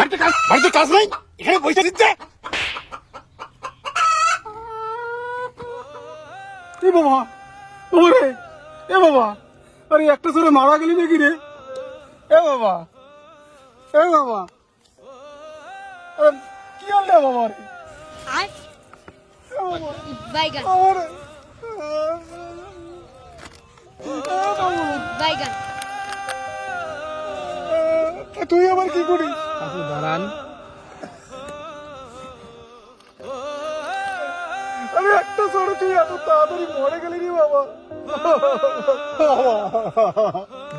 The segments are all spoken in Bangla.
বাড়িতে কাজ নাই, এখানে বসে দিচ্ছে। এ বাবা, ওরে এ বাবা, আরে একটা ছেলে মারা গেলি নাকি রে? এ বাবা, এ বাবা, আরে কি হলো বাবা রে? বাইগান বাইগান তুই আবার কি করিস? দাঁড়ান, আরে একটা ছেলে তুই এত তাড়াতাড়ি মরে গেলি রে বাবা।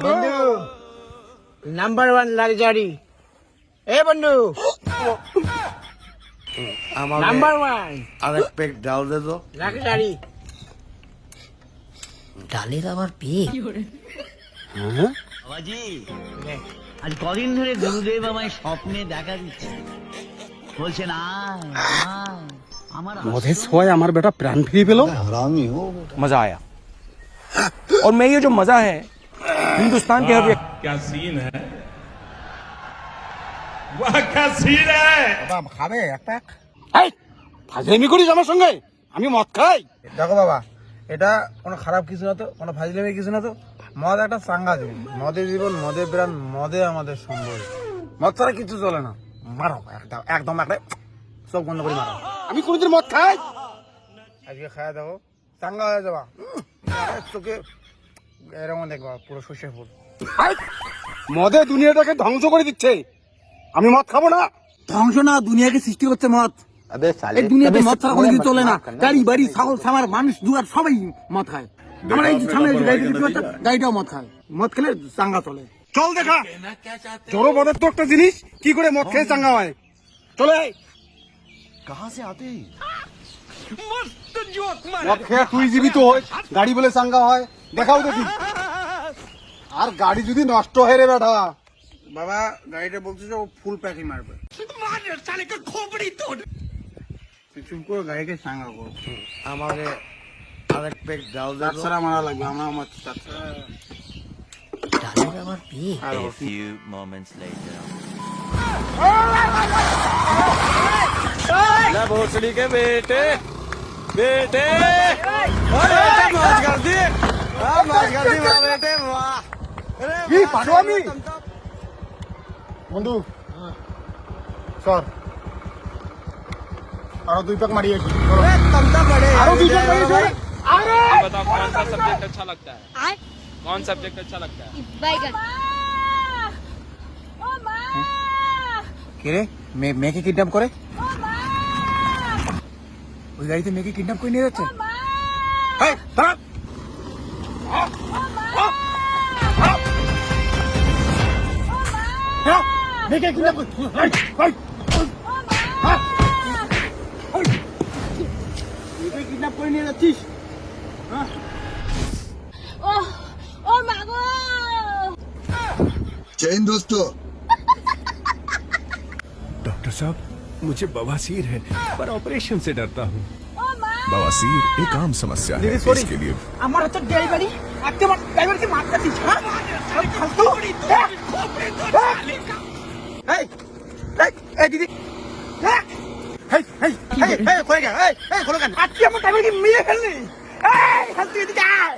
বন্ধু নাম্বার 1 লাক্সারি। এ বন্ধু নাম্বার 1 আরেক পেক ডাল দে তো। লাক্সারি। ডালের আবার পেয়ে বাবাজি আজ কদিন ধরে গুরুদেব আমায় স্বপ্নে দেখা দিচ্ছে, বলছেন আয় আয় আমার মধে ছোঁয়ায় আমার বেটা প্রাণ ফিরে পেল। मजा आया और मैं ये जो मजा है हिंदुस्तान के हर व्यक्ति क्या सीन है, वाह क्या सीन है। বাবা খাবে একটা? এই ফাজলামি করিস আমার সঙ্গে? আমি মদ খাই? দেখো বাবা, এটা কোনো খারাপ কিছু না তো, কোনো ফাজলামি কিছু না তো। মদ একটা চাঙ্গা জিনিস, মদের জীবন, মদের প্রাণ, মদে আমাদের সম্বল। মদ ছাড়া কিছু চলে না। মারো একদম একদম একটা সব বন্ধ করে মারো। আমি কোনোদিন মদ খাই? আজকে খাওয়া দেখো, চাঙ্গা হয়ে যাবা। চোখে এরকম দেখবা পুরো সর্ষে ফুল। এই, মদে দুনিয়াটাকে ধ্বংস করে দিচ্ছে, আমি মদ খাবো না। ধ্বংস না, দুনিয়াকে সৃষ্টি করছে মদ। এই দুনিয়াতে মদ ছাড়া কোনো কিছু চলে না। গাড়ি বাড়ি ছাগল ছামার মানুষ দুয়ার সবাই মদ খায়। আমরা এই যে সামনে যে গাড়িটা দেখতে পাচ্ছ, গাড়িটাও মদ খায়। মদ খেলে চাঙ্গা চলে। চল দেখা, জড়ো মদের তো একটা জিনিস, কি করে মদ খেয়ে চাঙ্গা হয়। চলে আয়। মদ খেয়ে তুই জীবিত হয়, গাড়ি বলে চাঙ্গা হয়, দেখাও দেখি। আর গাড়ি যদি নষ্ট হয় রে বেটা, বাবা গাড়িটা বলছে যে ও ফুল প্যাকিং মারবে। তুই চুপ করে গাড়িকে চাঙ্গা কর। আমাকে আরেক পেক ডাল দে তো। তাছাড়া মারা লাগবে, আমরা আমার তাছাড়া। ডালের আবার পেয়ে A few moments later. भोसड़ी के बेटे बेटे मौज कर दी, मौज कर दी वाह बेटे वाह। কি পারো আমি? বন্ধু সর, আরো 2 প্যাক মারিয়ে আসি। আরো 2 প্যাক মারিয়ে আসি। আরে बताओ कौन सा सब्जेक्ट अच्छा लगता है, আয় कौन सब्जेक्ट अच्छा लगता है। বাইগান কে রে? মেয়েকে কিডন্যাপ করে ওই গাড়িতে মেয়েকে কিডন্যাপ করে নিয়ে যাচ্ছে। এই দাঁড়া। মেয়েকে কিডন্যাপ কর। মেয়েকে কিডন্যাপ করে নিয়ে যাচ্ছিস? ও ও মা গো চেইন দোস্ত। डॉक्टर साहब मुझे बवासीर है पर ऑपरेशन से डरता हूँ। ও মা बवासीर एक आम समस्या है, इसके लिए আমার হচ্ছে ড্রাইভারি, আজকে আমার ড্রাইভারকে মারতেছিস। হ্যাঁ এই এই দিদি, এই এই এই এই খোলে কেন? এই খোলো কেন? আজকে আমার ড্রাইভারকে মেরে ফেললি। এই হাসি এদিকে আয়।